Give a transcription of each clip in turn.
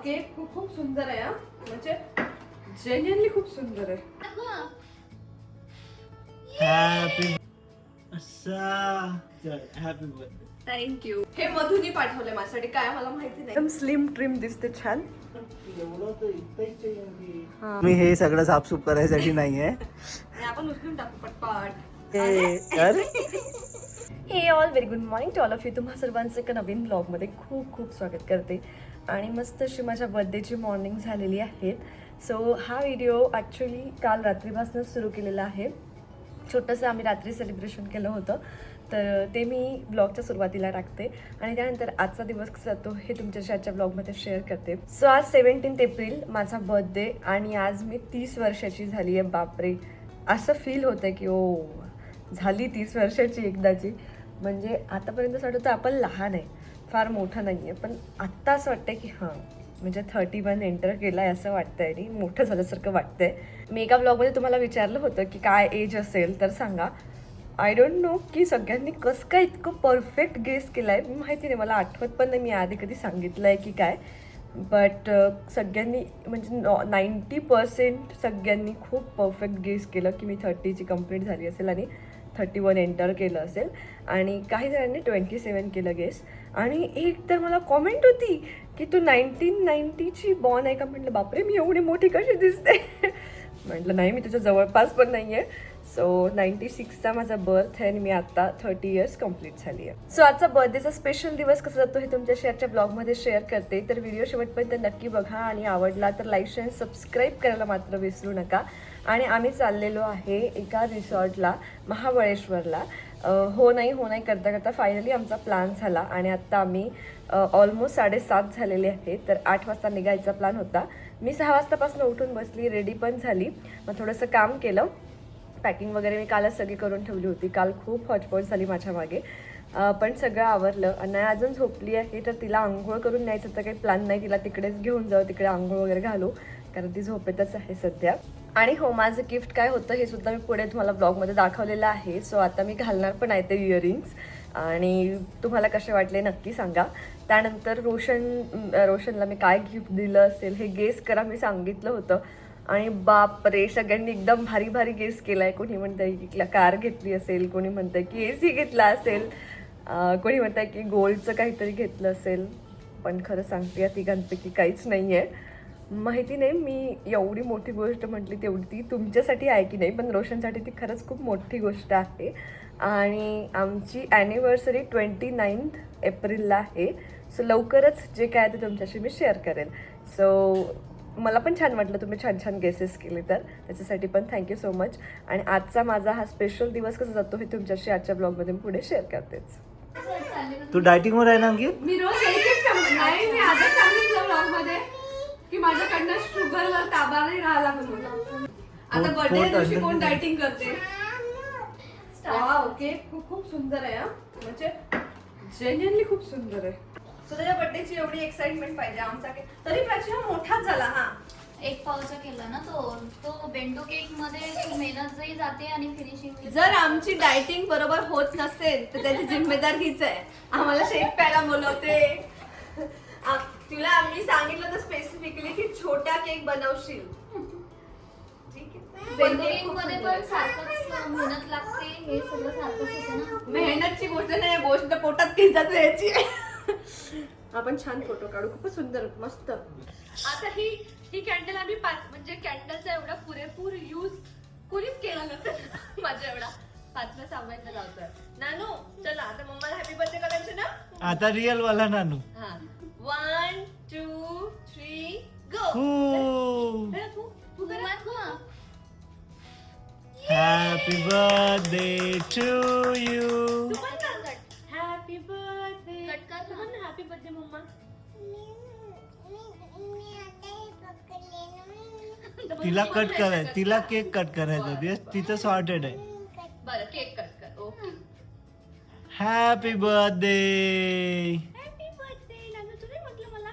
Cake खूप खूप सुंदर आहे. म्हणजे जेन्युइनली खूप सुंदर आहे. Happy happy birthday. थँक्यू. हे मधुनी पाठवले माझ्यासाठी. काय मला माहिती नाही. एकदम स्लिम ट्रिम दिसते छान. मी हे सगळं साफसूफ करायसाठी नाहीये. आणि आपण उचलून टाकू पटपट. अरे हे all very good morning to all of you. तुम्हा सर्वांचं एका नवीन ब्लॉगमध्ये खूप खूप स्वागत करते. आणि मस्त अशी माझ्या बर्थडेची मॉर्निंग झालेली आहे. सो हा व्हिडिओ ॲक्च्युली काल रात्रीपासूनच सुरू केलेला आहे. छोटंसं आम्ही रात्री सेलिब्रेशन केलं होतं, तर ते मी ब्लॉगच्या सुरुवातीला टाकते आणि त्यानंतर आजचा दिवस कसा जातो हे तुमच्याशी आजच्या ब्लॉगमध्ये शेअर करते. सो आज 17 एप्रिल माझा बर्थडे आणि आज मी 30 वर्षाची झाली आहे. बापरे, असं फील होतं की ओ झाली 30 वर्षाची एकदाची. म्हणजे आतापर्यंत असं वाटतं आपण लहान आहे, फार मोठं नाही आहे, पण आत्ता असं वाटतं की हां म्हणजे 31 एंटर केलं आहे असं वाटतंय आणि मोठं झाल्यासारखं वाटतंय. मी एका ब्लॉगमध्ये तुम्हाला विचारलं होतं की काय एज असेल तर सांगा. आय डोंट नो की सगळ्यांनी कसं काय इतकं परफेक्ट गेस केलं आहे. माहिती नाही, मला आठवत पण नाही मी आधी कधी सांगितलं आहे की काय. बट सगळ्यांनी म्हणजे 90% सगळ्यांनी खूप परफेक्ट गेस केलं की मी 30ची कंप्लीट झाली असेल आणि 31 एंटर केलं असेल. आणि काही जणांनी 27 केलं गेस. आणि एक तर मला कॉमेंट होती की तू 1990ची बॉर्न आहे का. म्हटलं बापरे, मी एवढी मोठी कशी दिसते. म्हटलं नाही, मी तुझ्या जवळपास पण नाही आहे. सो 96चा माझा बर्थ आहे आणि मी आता 30 इयर्स कंप्लीट झाली आहे. सो आजचा बर्थडेचा स्पेशल दिवस कसा जातो हे तुमच्याशी आजच्या ब्लॉगमध्ये शेअर करते. तर व्हिडिओ शेवटपर्यंत नक्की बघा आणि आवडला तर लाईक शेअर सबस्क्राईब करायला मात्र विसरू नका. आणि आम्ही चाललेलो आहे एका रिसॉर्टला, महाबळेश्वरला. हो नाही करता करता फायनली आमचा प्लॅन झाला आणि आत्ता आम्ही ऑलमोस्ट 7:30 झालेले आहे. तर 8 वाजता निघायचा प्लॅन होता. मी 6 वाजतापासून उठून बसली, रेडी पण झाली. मग थोडंसं काम केलं, पॅकिंग वगैरे मी कालच सगळी करून ठेवली होती. काल खूप हॉचपॉच झाली माझ्या मागे, पण सगळं आवरलं. आणि अजून झोपली आहे तर तिला आंघोळ करून न्यायचं तर काही प्लॅन नाही. तिला तिकडेच घेऊन जाऊ, तिकडे आंघोळ वगैरे घालू, कारण ती झोपेतच आहे सध्या. आणि हो, माझं गिफ्ट काय होतं हे सुद्धा मी पुढे तुम्हाला ब्लॉगमध्ये दाखवलेलं आहे. सो आता मी घालणार पण आहे ते इयरिंग्स आणि तुम्हाला कसे वाटले नक्की सांगा. त्यानंतर रोशनला मी काय गिफ्ट दिलं असेल हे गेस करा, मी सांगितलं होतं. आणि बापरे, सगळ्यांनी एकदम भारी भारी गेस केला आहे. कोणी म्हणतंय की कार घेतली असेल, कोणी म्हणतंय की AC घेतला असेल, कोणी म्हणतंय की गोल्डचं काहीतरी घेतलं असेल. पण खरं सांगते या तिघांपैकी काहीच नाही आहे. माहिती नाही, मी एवढी मोठी गोष्ट म्हटली तेवढी ती तुमच्यासाठी आहे की नाही, पण रोशनसाठी ती खरंच खूप मोठी गोष्ट आहे. आणि आमची ॲनिव्हर्सरी 29 एप्रिलला आहे. सो लवकरच जे काय ते तुमच्याशी मी शेअर करेन. सो मला पण छान वाटलं तुम्ही छान छान गेसेस केले, तर त्याच्यासाठी पण थँक्यू सो मच. आणि आजचा माझा हा स्पेशल दिवस कसा जातो हे तुमच्याशी आजच्या ब्लॉगमध्ये पुढे शेअर करतेच. तू डायटिंगवर आहे ना अंकित? मी रोज नाही, मी आजच सांगितलं ब्लॉगमध्ये की माझ्याकडनं शुगरवर ताबा नाही राहिला म्हणून. आता बर्थडे दिवशी कोण डायटिंग करते. वाव, केक खूप खूप सुंदर आहे. म्हणजे जेन्युइनली खूप सुंदर आहे. सो त्याच्या बर्थडेची एवढी एक्साइटमेंट पाहिजे आमचा केक. तरी प्राची हा मोठाच झाला. हा 1 पावचा केला ना तो बेंडो केक मध्ये मेहनत जाते आणि फिनिशिंग. जर आमची डायटिंग बरोबर होत नसेल तर त्याची जिम्मेदार हीच आहे. आम्हाला शेक प्यायला बोलवते. तुला आम्ही सांगितलं तर स्पेसिफिकली की छोटा केक बनवशील. बेंडो केक मध्ये पण सारखंच मेहनत लागते, हे सगळं सारखंच होतं ना. मेहनतची गोष्ट नाही, गोष्ट पोटात केसात यायची. आपण छान फोटो काढू, खूपच सुंदर मस्त. आता ही कॅन्डल आम्ही म्हणजे कॅन्डलचा एवढा पुरेपूर यूज कोणीच केला नसेल माझ्या एवढा. 5व्या 6व्याला लावतोय. नानू चला आता मम्माला हॅपी बर्थडे करायचं ना. आता रिअल वाला नानू. हा 1 2 3 गो. तू करा. Happy birthday to you. Happy birthday. Cut कर ना. हॅपी बर्थडे मम्मा. तिला कट करायचं, तिला केक कट करायचा, तिचं सॉर्टेड आहे. बरं केक कट कर. Okay. Happy birthday. Happy birthday Nanu. तू नाही म्हटलं मला.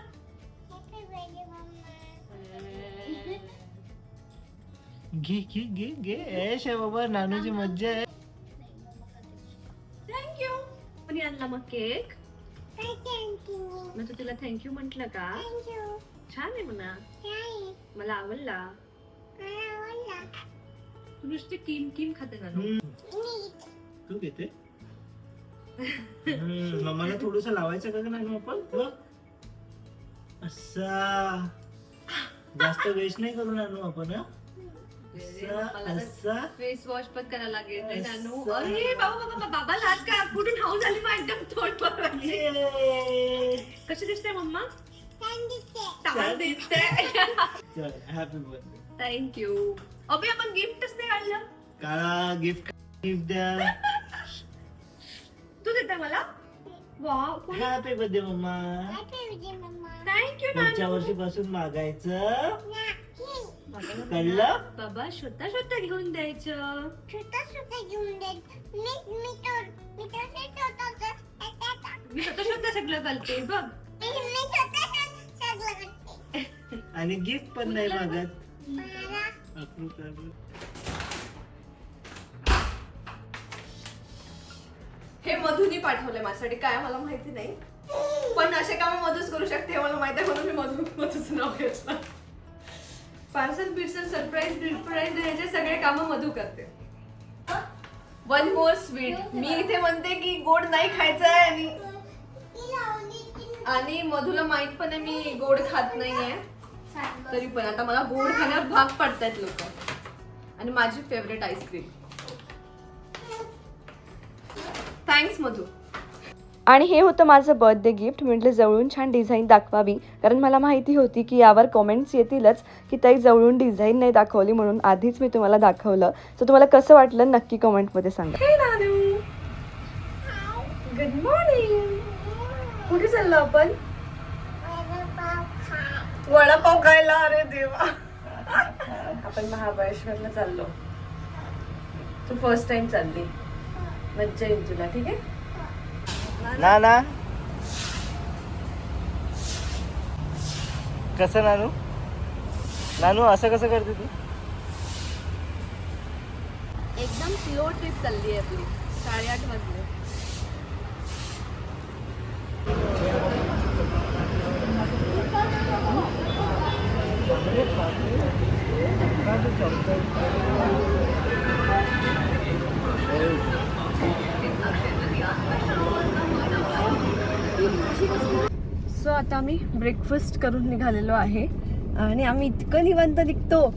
घे ऐश आहे बाबा, नानूची मज्जा आहे. थँक्यू. कोणी आणला मग केक? मग तू तिला थँक्यू म्हटलं का? छान आहे म्हणा. मला आवडला. तू नुसते किम किम खाते ना. तू घेते मम्माला थोडस लावायचं का नाही आपण बघ. असा जास्त वेस्ट नाही करून आणू आपण. असा फेस वॉश पण करायला लागेल नाही नानू. असं. अरे बाबा बाबा लाज का कुठून हाऊ झाली मग एकदम तोंड बघायची. कशी दिसते मम्मा. छान दिसते. Happy birthday. थँक्यू. अबे आपण गिफ्टच नाही काढलं. काळा गिफ्ट द्या. तू देता मला. वाव हॅपी बर्थडे मम्मा. थँक्यू पुढच्या नानू. वर्षीपासून मागायचं कळलं. बाबा स्वतः घेऊन द्यायचं. मी स्वतः सगळं करते बघ. आणि गिफ्ट पण नाही मागत. हे मधुनी पाठवलंय माझ्यासाठी. काय मला माहिती नाही पण असे काम मधूच करू शकते हे मला माहिती आहे म्हणून मी मधूचं नाव घेतलं. पार्सल बिर्सल सरप्राईज देण्याचे सगळे काम मधू करते. One more sweet. मी इथे म्हणते की गोड नाही खायचं आहे आणि मधुला माहित पण आहे मी गोड खात नाहीये. तरी पण आता मला गोड खाण्यावर भाग पडतायत लोक. आणि माझी फेवरेट आईस्क्रीम. थँक्स मधू. आणि हे होतं माझं बर्थडे गिफ्ट. म्हटलं जवळून छान डिझाईन दाखवावी कारण मला माहिती होती की यावर कमेंट्स येतीलच की ताई जवळून डिझाईन नाही दाखवली म्हणून आधीच मी तुम्हाला दाखवलं. सो तुम्हाला कसं वाटलं नक्की कमेंटमध्ये सांगा. Good morning. कुठे चाललो आपण. वडापाव खायला. अरे देवा. आपण महाबळेश्वरला चाललो. तू फर्स्ट टाइम चालली. मज्जा येईल तुला. ठीक आहे ना ना कसं नानू. नानू असं कसं करते तू. एकदम स्लो ट्रिप चालली आहे आपली. 8:30 वाजले. सो आता आम्ही ब्रेकफास्ट करून निघालेलो आहे आणि आम्ही इतकं निवांत निघतो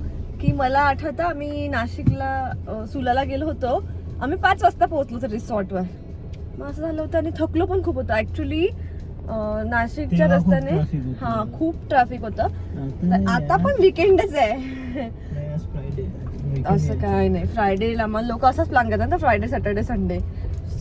की मला आठवतं आम्ही नाशिकला सुलाला गेलो होतो. आम्ही 5 वाजता पोहोचलो होतो रिसॉर्टवर. मग असं झालं होतं आणि थकलो पण खूप होतं ऍक्च्युली. नाशिकच्या तेव्हा खूप रस्त्याने traffic होतं. हा खूप ट्रॅफिक होतं. तर आता पण विकेंडच आहे. असं काय नाही. फ्रायडेला मग लोक असंच प्लॅन करतात ना फ्रायडे सॅटर्डे संडे.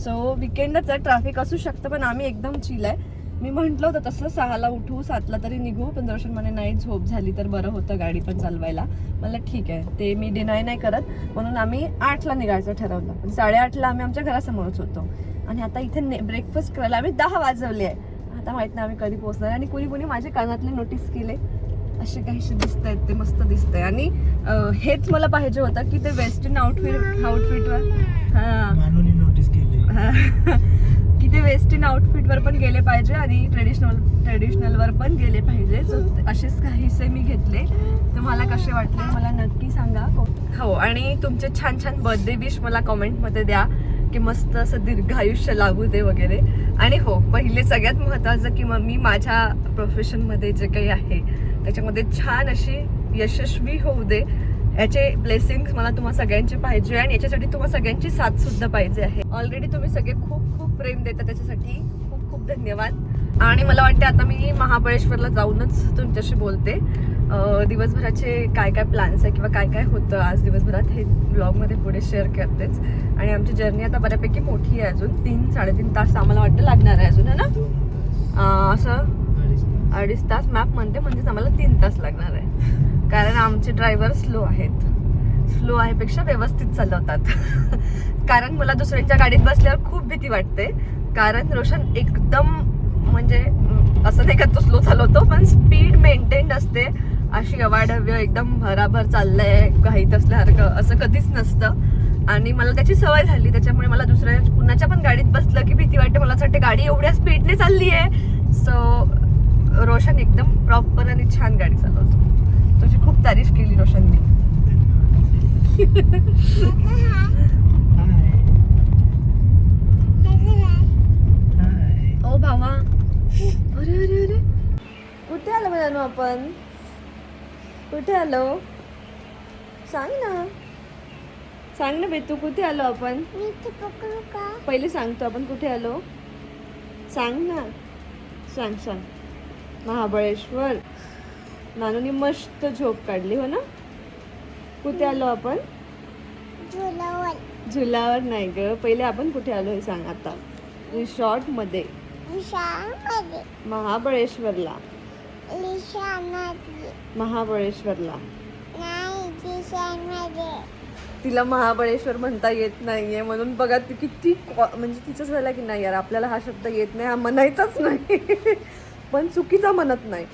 सो विकेंडच आहे. ट्रॅफिक असू शकतं पण आम्ही एकदम चिल आहे. मी म्हटलं होतं तसं 6ला उठू 7ला तरी निघू पण दर्शन म्हणे नाही झोप झाली तर बरं होतं गाडी पण चालवायला. मला ठीक आहे ते मी डिनाय नाही करत म्हणून आम्ही 8ला निघायचं ठरवलं. पण 8:30ला आम्ही आमच्या घरासमोरच होतो आणि आता इथे ब्रेकफास्ट करायला आम्ही 10 वाजवले आहे. आता माहित नाही आम्ही कधी पोहोचणार. आणि कुणी माझे कानातले नोटीस केले असे काहीसे दिसत आहेत. ते मस्त दिसतंय आणि हेच मला पाहिजे होतं की ते वेस्टर्न आउटफिटवर नोटीस केले की ते वेस्टर्न आउटफिटवर पण गेले पाहिजे आणि ट्रेडिशनलवर पण गेले पाहिजे. सो असेच काहीसे मी घेतले. तुम्हाला कसे वाटले मला नक्की सांगा. हो आणि तुमचे छान छान बर्थडे विश मला कमेंटमध्ये द्या की मस्त असं दीर्घ आयुष्य लागू दे वगैरे. आणि हो पहिले सगळ्यात महत्त्वाचं की मग मी माझ्या प्रोफेशनमध्ये जे काही आहे त्याच्यामध्ये छान अशी यशस्वी होऊ दे. याचे ब्लेसिंग्स मला तुम्हा सगळ्यांचे पाहिजे आणि याच्यासाठी तुम्हा सगळ्यांची साथ सुद्धा पाहिजे आहे. ऑलरेडी तुम्ही सगळे खूप खूप प्रेम देता त्याच्यासाठी खूप खूप धन्यवाद. आणि मला वाटते आता मी महाबळेश्वरला जाऊनच तुमच्याशी बोलते. दिवसभराचे काय काय प्लॅन्स आहे किंवा काय काय होतं आज दिवसभरात हे ब्लॉगमध्ये पुढे शेअर करतेच. आणि आमची जर्नी आता बऱ्यापैकी मोठी आहे. अजून 3-3.5 तास आम्हाला वाटतं लागणार आहे अजून है ना. असं 2.5 तास मॅप म्हणजेच आम्हाला 3 तास लागणार आहे कारण आमचे ड्रायव्हर स्लो आहे पेक्षा व्यवस्थित चालवतात. कारण मला दुसऱ्यांच्या गाडीत बसल्यावर खूप भीती वाटते कारण रोशन एकदम म्हणजे असं नाही का तो स्लो चालवतो पण स्पीड मेंटेन असते. अशी अवाढव्य एकदम भराभर चाललंय घाईत असल्यासारखं असं कधीच नसतं. आणि मला त्याची सवय झाली त्याच्यामुळे मला दुसऱ्या कुणाच्या पण गाडीत बसलं की भीती वाटते. मला असं वाटते गाडी एवढ्या स्पीडने चालली आहे. सो रोशन एकदम प्रॉपर आणि छान गाडी चालवतो. तुझी खूप तारीफ केली रोशनने. ओ भावा, अरे अरे अरे कुठे आलो म्हणालो आपण? कुठे आलो सांग ना, सांग ना बेतू, कुठे आलो आपण? पहिले सांगतो आपण कुठे आलो, सांग ना, सांग सांग. महाबळेश्वर. नानूनी मस्त झोप काढली हो ना. कुठे आलो आपण? झुलावर नाही ग, पहिले आपण कुठे आलो हे सांग आता. रिसॉर्ट मध्ये. महाबळेश्वरला. महाबळेश्वरला. तिला महाबळेश्वर म्हणता येत नाहीये म्हणून बघा ती किती म्हणजे तिचं झालं की नाही यार आपल्याला हा शब्द येत नाही, हा म्हणायचाच नाही. पण चुकीचा म्हणत नाही.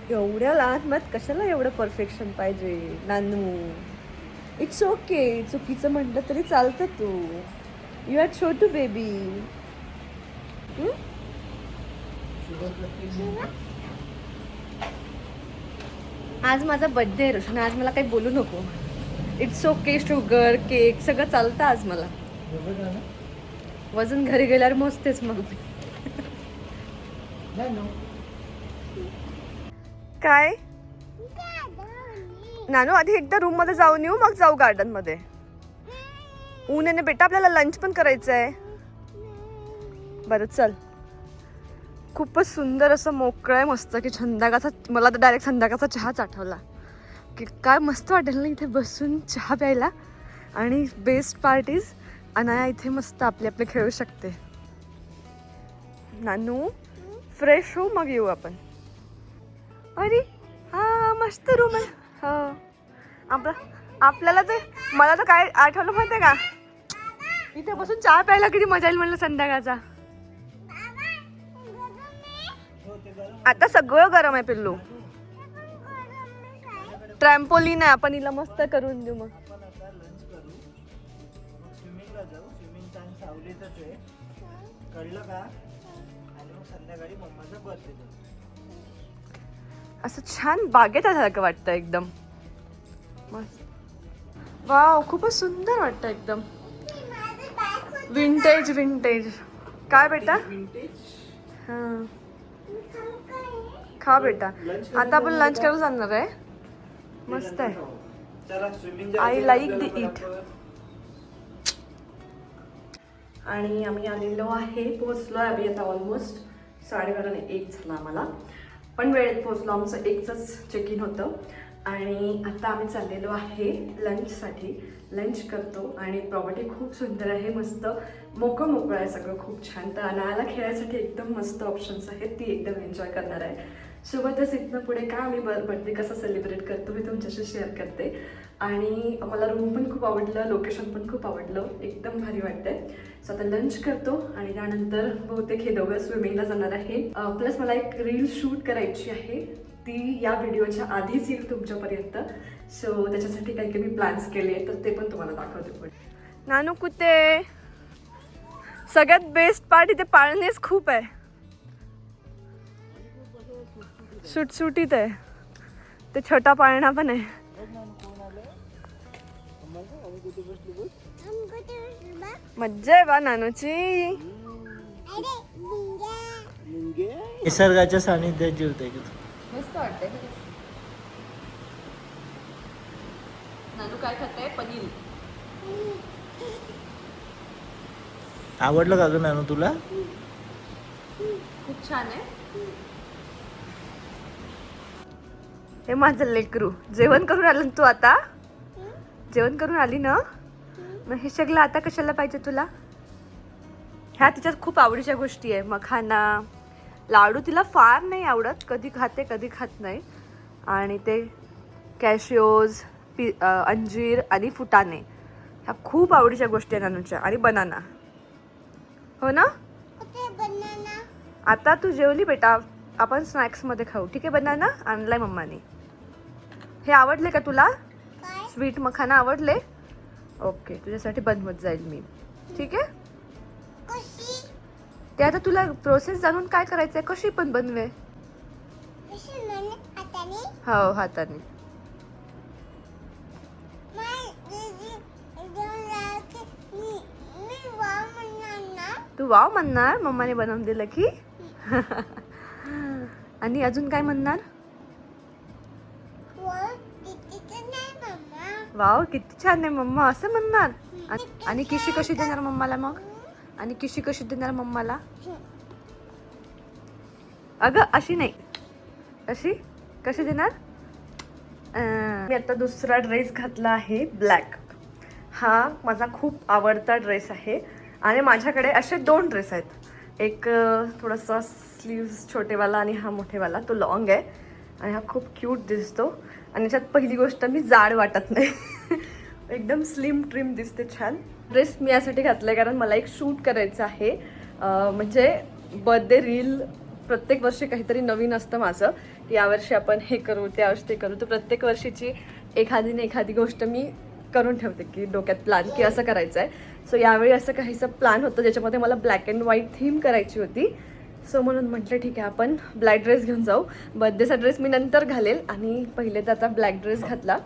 एवढ्या लहान मत कशाला एवढं परफेक्शन पाहिजे नानू. इट्स ओके, चुकीचं म्हटलं तरी चालतं. तू यू आर छोटू बेबी. आज माझा बर्थडे आहे रोशन, आज मला काही बोलू नको. इट्स ओके, शुगर केक सगळं चालतं आज मला. वजन घरी गेल्यावर मोजतेच मग. काय नानू, आधी एकदा रूम मध्ये जाऊन येऊ मग जाऊ गार्डन मध्ये. ऊन आहे ना बेटा, आपल्याला लंच पण करायचं आहे. बरं चल. खूपच सुंदर असं मोकळं आहे मस्त की संध्याकाळचा, मला तर डायरेक्ट संध्याकाळचा चहाच आठवला की काय मस्त वाटेल ना इथे बसून चहा प्यायला. आणि बेस्ट पार्टीज अनाया इथे मस्त आपले आपले खेळू शकते. नानू फ्रेश हो मग येऊ आपण. अरे हा मस्त रूम आहे. हो आपल्याला ते मला तर काय आठवलं माहिती आहे का, इथे बसून चहा प्यायला किती मजा येईल म्हणलं संध्याकाळचा. आता सगळं गरम आहे पिल्लू. ट्रॅम्पोलिन आहे, आपण हिला मस्त करून देऊ. मग स्विमिंगला जाऊ. स्विमिंग टाइम सावलीतच आहे, कळलं का? आणि मग संध्याकाळी मम्माचा बर्थडे. असं छान बागेत आल्यासारखं वाटतं एकदम. मस्त. वाव, खूपच सुंदर वाटतं एकदम. Vintage vintage. काय बेटा? हां खा बेटा. आता आपण लंच करायला जाणार आहे. मस्त आहे. I like the it. आणि आम्ही आलेलो आहे, पोहोचलो आहे आम्ही आता ऑलमोस्ट 12:30 झाला आम्हाला. पण वेळेत पोहोचलो, आमचं 1च चेक इन होतं. आणि आता आम्ही चाललेलो आहे लंचसाठी. लंच करतो. आणि प्रॉपर्टी खूप सुंदर आहे, मस्त मोकळं मोकळं आहे सगळं, खूप छान. तर अनायाला खेळायसाठी एकदम मस्त ऑप्शन्स आहेत, ती एकदम एन्जॉय करणार आहे. सोबतच इथनं पुढे काय आम्ही बर्थडे कसा सेलिब्रेट करतो हे तुमच्याशी शेअर करते. आणि मला रूम पण खूप आवडलं, लोकेशन पण खूप आवडलं, एकदम भारी वाटतंय. सो आता लंच करतो आणि त्यानंतर बहुतेक हे दोघं स्विमिंगला जाणार आहे. प्लस मला एक रील शूट करायची आहे, ती या व्हिडिओच्या आधीच येईल तुमच्यापर्यंत. सो त्याच्यासाठी काही काही मी प्लॅन्स केले, तर ते पण तुम्हाला दाखवते पुढे. नानू कुठे? सगळ्यात बेस्ट पार्ट इथे पाळणेच खूप आहे, सुटसुटीत आहे. ते छोटा पाळणा पण आहे. मज्जा आहे बा नानूची. निसर्गाच्या सानिध्यात जेवते. मस्त वाटतंय. नानू काय खाते? पनीर. आवडलं का ग नानू तुला? खूप छान आहे. हे माझं लेकरू जेवण करून आलं तू. आता जेवण करून आली ना, मग हे सगळं आता कशाला पाहिजे तुला? ह्या तिच्यात खूप आवडीच्या गोष्टी आहे. मखाना, लाडू तिला फार नाही आवडत, कधी खाते कधी खात नाही. आणि ते कॅशिओज, अंजीर आणि फुटाणे ह्या खूप आवडीच्या गोष्टी आहेत नानूच्या. आणि बनाना. हो ना? आता तू जेवली बेटा, आपण स्नॅक्समध्ये खाऊ. ठीक आहे? बनाना आणलाय मम्माने. हे आवडले का तुला? स्वीट मखाना आवडले? ओके, तुझ्यासाठी बनवत जाईल मी. ठीक आहे? ते आता तुला प्रोसेस जाणून काय करायचंय, कशी पण बनवे. हो हाताने. तू वाव म्हणणार मम्माने बनवून दिलं की. आणि अजून काय म्हणणार? वाव किती छान आहे मम्मा असं म्हणणार. आणि किशी कशी देणार मम्माला मग? आणि किशी कशी देणार मम्माला? अगं अशी नाही, अशी कशी देणार? मी आता दुसरा ड्रेस घातला आहे ब्लॅक. हा माझा खूप आवडता ड्रेस आहे आणि माझ्याकडे असे 2 ड्रेस आहेत. एक थोडासा स्लीव्स छोटेवाला आणि हा मोठेवाला. तो लॉंग आहे आणि हा खूप क्यूट दिसतो. आणि याच्यात पहिली गोष्ट मी जाड वाटत नाही. एकदम स्लिम ट्रिम दिसते छान. ड्रेस मी यासाठी घातला आहे कारण मला एक शूट करायचं आहे. म्हणजे बर्थडे रील प्रत्येक वर्षी काहीतरी नवीन असतं माझं. यावर्षी आपण हे करू, त्यावर्षी ते करू. तर प्रत्येक वर्षीची एखादी गोष्ट मी करून ठेवते की डोक्यात प्लॅन की असं करायचं आहे. सो यावेळी असं काहीसं प्लॅन होतं ज्याच्यामध्ये मला ब्लॅक अँड व्हाईट थीम करायची होती. सो म्हणून म्हटलं ठीक आहे आपण ब्लॅक ड्रेस घेऊन जाऊ. बर्थडेचा ड्रेस मी नंतर घालेल आणि पहिले तर आता ब्लॅक ड्रेस घातला.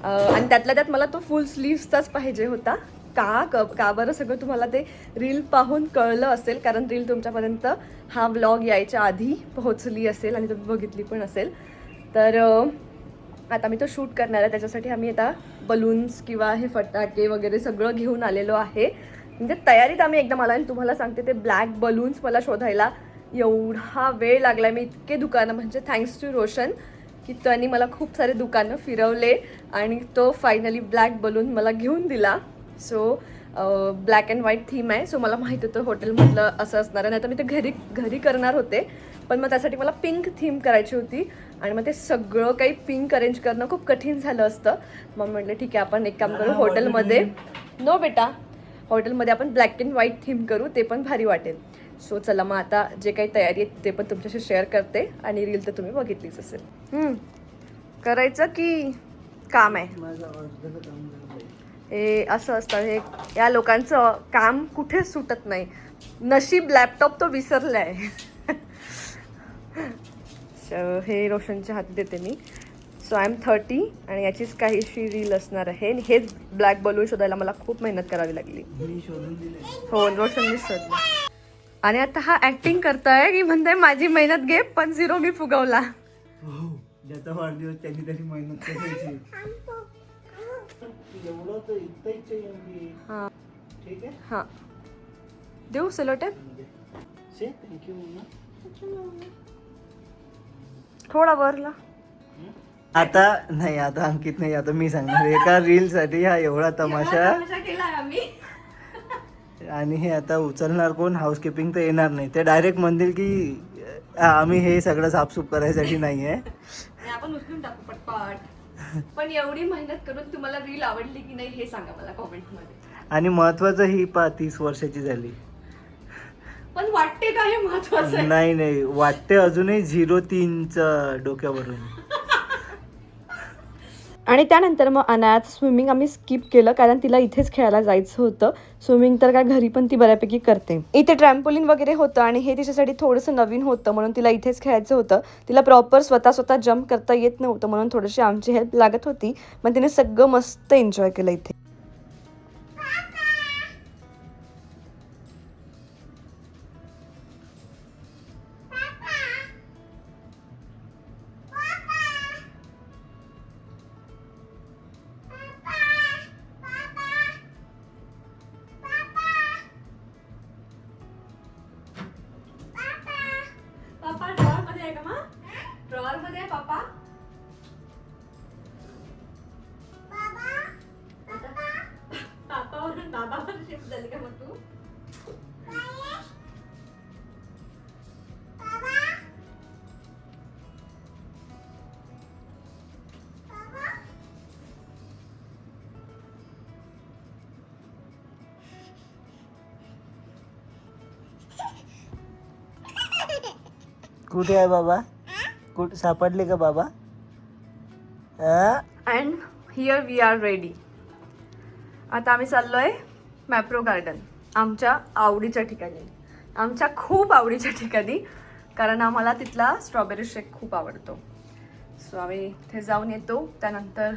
आणि त्यातल्या त्यात मला तो फुल स्लीव्सचाच पाहिजे होता. का बरं सगळं तुम्हाला ते रील पाहून कळलं असेल कारण रील तुमच्यापर्यंत हा व्लॉग यायच्या आधी पोहोचली असेल आणि तुम्ही बघितली पण असेल. तर आता मी तो शूट करणार आहे. त्याच्यासाठी आम्ही आता बलून्स किंवा हे फटाके वगैरे सगळं घेऊन आलेलो आहे. म्हणजे तयारीत आम्ही एकदम आला. आणि तुम्हाला सांगते ते ब्लॅक बलून्स मला शोधायला एवढा वेळ लागला. मी इतके दुकानं म्हणजे थँक्स टू रोशन की त्यांनी मला खूप सारे दुकानं फिरवले आणि तो फायनली ब्लॅक बलून मला घेऊन दिला. So black and white theme आहे. सो मला माहीत होतं हॉटेलमधलं असं असणार आहे. नाही तर मी ते घरी करणार होते पण मग त्यासाठी मला पिंक थीम करायची होती आणि मग ते सगळं काही पिंक अरेंज करणं खूप कठीण झालं असतं. मग म्हटलं ठीक आहे आपण एक काम करू हॉटेलमध्ये. नो बेटा, हॉटेलमध्ये आपण ब्लॅक अँड व्हाईट थीम करू, ते पण भारी वाटेल. सो चला मग आता जे काही तयारी आहे ते पण तुमच्याशी शेअर करते आणि रील तर तुम्ही बघितलीच असेल. करायचं की काम आहे हे असं असतं. हे या लोकांचं काम कुठेच सुटत नाही. नशीब लॅपटॉप तो विसरला आहे. हे रोशनच्या हाती देते मी. सो आय एम 30 आणि याचीच काहीशी रील असणार आहे. हेच ब्लॅक बलून शोधायला मला खूप मेहनत करावी लागली. हो रोशनने शोधलं. आणि आता हा ऍक्टिंग करतोय की म्हणताय माझी मेहनत घे पण 0 मी फुगवला. ज्याचा वाढदिवस त्यांनी तरी मेहनत करायची. एवढं तर इतकंच आहे. हां ठीक आहे. हां देऊ सेलोटेप. Thank you mamma. थोडा वरला. आता नाही, आता अंकित नाही, आता मी सांगणार. एका रील साठी हा एवढा तमाशा केलाय आम्ही. आणि हे आता उचलणार कोण? हाऊसकीपिंग तर येणार नाही. ते डायरेक्ट म्हणतील की आम्ही हे सगळं साफसूफ करायसाठी नाही आहे. आपण उचलून टाकू पटपट. पण एवढी मेहनत करून तुम्हाला रील आवडली की नाही हे सांगा मला कॉमेंट मध्ये. आणि महत्वाचं ही 30 वर्षाची झाली. पण वाटते का हे महत्वाचं आहे? नाही वाटते अजूनही 03चं डोक्यावरून. आणि त्यानंतर मग अनायात स्विमिंग आम्ही स्किप केलं कारण तिला इथेच खेळायला जायचं होतं. स्विमिंग तर काय घरी पण ती बऱ्यापैकी करते. इथे ट्रॅम्पोलिन वगैरे होतं आणि हे तिच्यासाठी थोडंसं नवीन होतं म्हणून तिला इथेच खेळायचं होतं. तिला प्रॉपर स्वतः जम्प करता येत नव्हतं म्हणून थोडीशी आमची हेल्प लागत होती. मग तिने सगळं मस्त एन्जॉय केलं इथे. पापा ड्रॉवर मध्ये आहे का मग? ड्रॉवर मध्ये आहे पापा. पापावरून बाबावर शिफ्ट झाली का मग तू? कुठे आहे बाबा? कुठे सापडले का बाबा? And here we are ready. आता आम्ही चाललोय मॅप्रो गार्डन, आमच्या आवडीच्या ठिकाणी, आमच्या खूप आवडीच्या ठिकाणी, कारण आम्हाला तिथला स्ट्रॉबेरी शेक खूप आवडतो. सो आम्ही इथे जाऊन येतो. त्यानंतर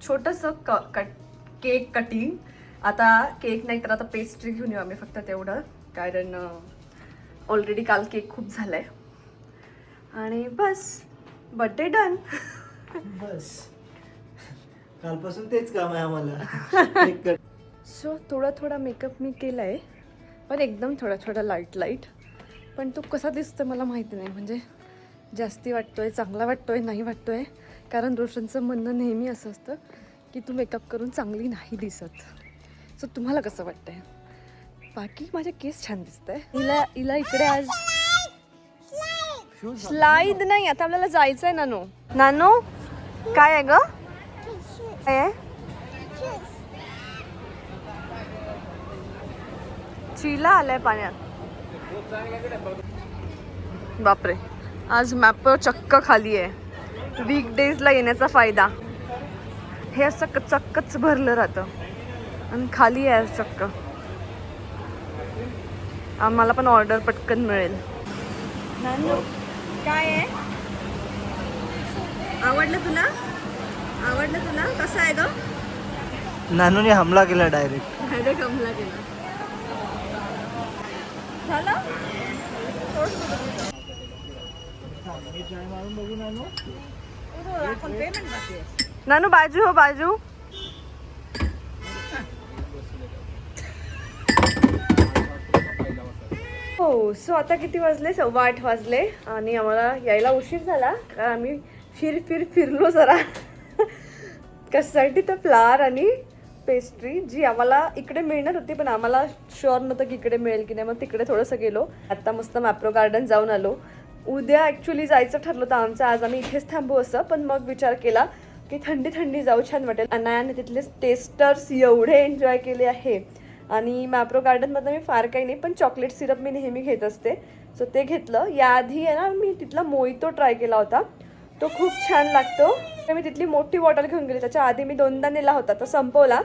छोटंसं केक कटिंग. आता केक नाही तर आता पेस्ट्री घेऊन येऊ आम्ही, फक्त तेवढं, कारण ऑलरेडी काल केक खूप झालाय. आणि बस बर्थडे डन. बस कालपासून तेच काम आहे आम्हाला. सो थोडा मेकअप मी केला आहे, पण एकदम थोडा लाईट. पण तो कसा दिसतो मला माहिती नाही, म्हणजे जास्ती वाटतोय, चांगला वाटतोय, नाही वाटतोय. कारण रोशनचं म्हणणं नेहमी असं असतं की तू मेकअप करून चांगली नाही दिसत. सो तुम्हाला कसं वाटतंय? बाकी माझे केस छान दिसत आहे. हिला इकडे आज स्लाईड नाही, आता आपल्याला जायचं आहे. नानो काय आहे ग? काय आहे? चिला आलाय पाण्यात. बापरे, आज मॅप चक्क खाली आहे. वीकडेजला येण्याचा फायदा. हे असं चक्कच भरलं राहतं आणि खाली आहे चक्क. आम्हाला पण ऑर्डर पटकन मिळेल. नानू काय आहे? आवडलं तुला? कसं आहे ग? नानूने हमला केला डायरेक्ट. हमला केला. झालं? नानू बाजू हो, बाजू. हो. सो आता किती वाजले? 8:15 वाजले आणि आम्हाला यायला उशीर झाला, कारण आम्ही फिरलो जरा. कशासाठी? तर फ्लावर आणि पेस्ट्री जी आम्हाला इकडे मिळणार होती, पण आम्हाला शुअर नव्हतं की इकडे मिळेल की नाही. मग तिकडे थोडंसं गेलो. आता मस्त मॅप्रो गार्डन जाऊन आलो. उद्या ॲक्च्युली जायचं ठरलं होतं आमचं, आज आम्ही इथेच थांबू असं. पण मग विचार केला की थंडी जाऊ, छान वाटेल. अनायाने तिथले टेस्टर्स एवढे एन्जॉय केले आहे. आणि मॅप्रो गार्डनमधलं मी फार काही नाही, पण चॉकलेट सिरप मी नेहमी घेत असते. सो ते घेतलं. याआधी आहे ना मी तिथला मोहितो ट्राय केला होता, तो खूप छान लागतो. तर मी तिथली मोठी बॉटल घेऊन गेली. त्याच्या आधी मी 2दा नेला होता, तो संपवला.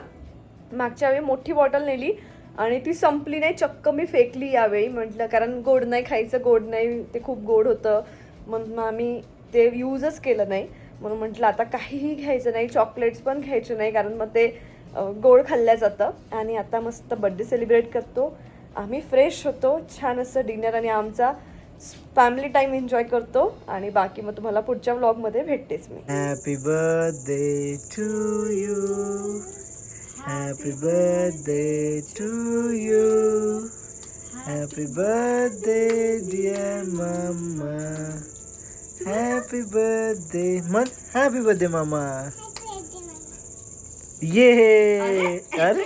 मागच्या वेळी मोठी बॉटल नेली आणि ती संपली नाही, चक्क मी फेकली यावेळी. म्हटलं कारण गोड नाही खायचं, गोड नाही, ते खूप गोड होतं. मग आम्ही ते यूजच केलं नाही. म्हणून म्हटलं आता काहीही घ्यायचं नाही, चॉकलेट्स पण घ्यायचे नाही, कारण मग ते गोड खाल्ल्या जातं. आणि आता मस्त बड्डे सेलिब्रेट करतो आम्ही, फ्रेश होतो, छान असं डिनर आणि आमचा फॅमिली टाइम एन्जॉय करतो. आणि बाकी मग तुम्हाला पुढच्या व्लॉगमध्ये भेटतेच मी. Happy birthday to you, happy birthday to you, happy birthday dear मम्मा, हॅपी बर्थडे. मग हॅपी बर्थडे मामा. ये अरे अरे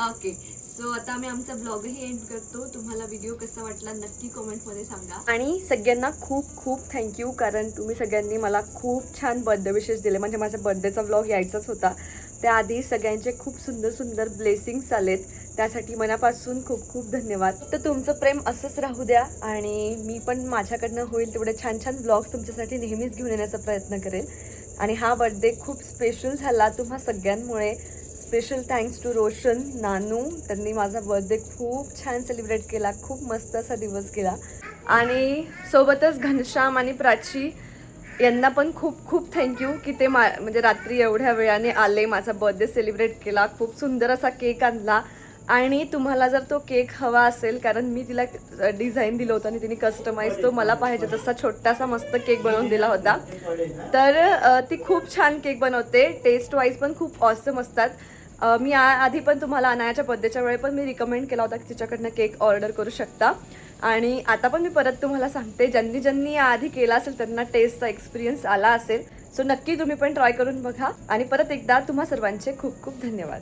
ओके. सो आता आम्ही आमचा ब्लॉगही एंड करतो. तुम्हाला व्हिडिओ कसा वाटला नक्की कमेंटमध्ये सांगा. आणि सगळ्यांना खूप थँक्यू, कारण तुम्ही सगळ्यांनी मला खूप छान बर्थडे विशेस दिले. म्हणजे माझ्या बर्थडेचा ब्लॉग यायचाच होता, त्याआधी सगळ्यांचे खूप सुंदर ब्लेसिंग्स आलेत, त्यासाठी मनापासून खूप धन्यवाद. तर तुमचं प्रेम असंच राहू द्या आणि मी पण माझ्याकडनं होईल तेवढे छान ब्लॉग्स तुमच्यासाठी नेहमीच घेऊन येण्याचा प्रयत्न करेल. आणि हा बर्थडे खूप स्पेशल झाला तुम्हा सगळ्यांमुळे. स्पेशल थँक्स टू रोशन, नानू, त्यांनी माझा बर्थडे खूप छान सेलिब्रेट केला, खूप मस्त असा दिवस गेला. आणि सोबतच घनश्याम आणि प्राची यांना पण खूप थँक्यू की ते म्हणजे रात्री एवढ्या वेळाने आले, माझा बर्थडे सेलिब्रेट केला, खूप सुंदर असा केक आणला. आणि तुम्हाला जर तो केक हवा असेल, कारण मी तिला डिझाईन दिलं होतं आणि तिने कस्टमाइज तो मला पाहिजे तसा छोटासा मस्त केक बनवून दिला होता. तर ती खूप छान केक बनवते, टेस्ट वाईज पण खूप ऑसम असतात. मी आधी पण तुम्हाला अनायाच्या बर्थडेच्या वेळी पण मी रिकमेंड केला होता की तिच्याकडनं केक ऑर्डर करू शकता. आणि आता पण मी परत तुम्हाला सांगते, ज्यांनी आधी केला असेल त्यांना टेस्टचा एक्सपिरियन्स आला असेल. सो नक्की तुम्ही पण ट्राय करून बघा. आणि परत एकदा तुम्हा सर्वांचे खूप धन्यवाद.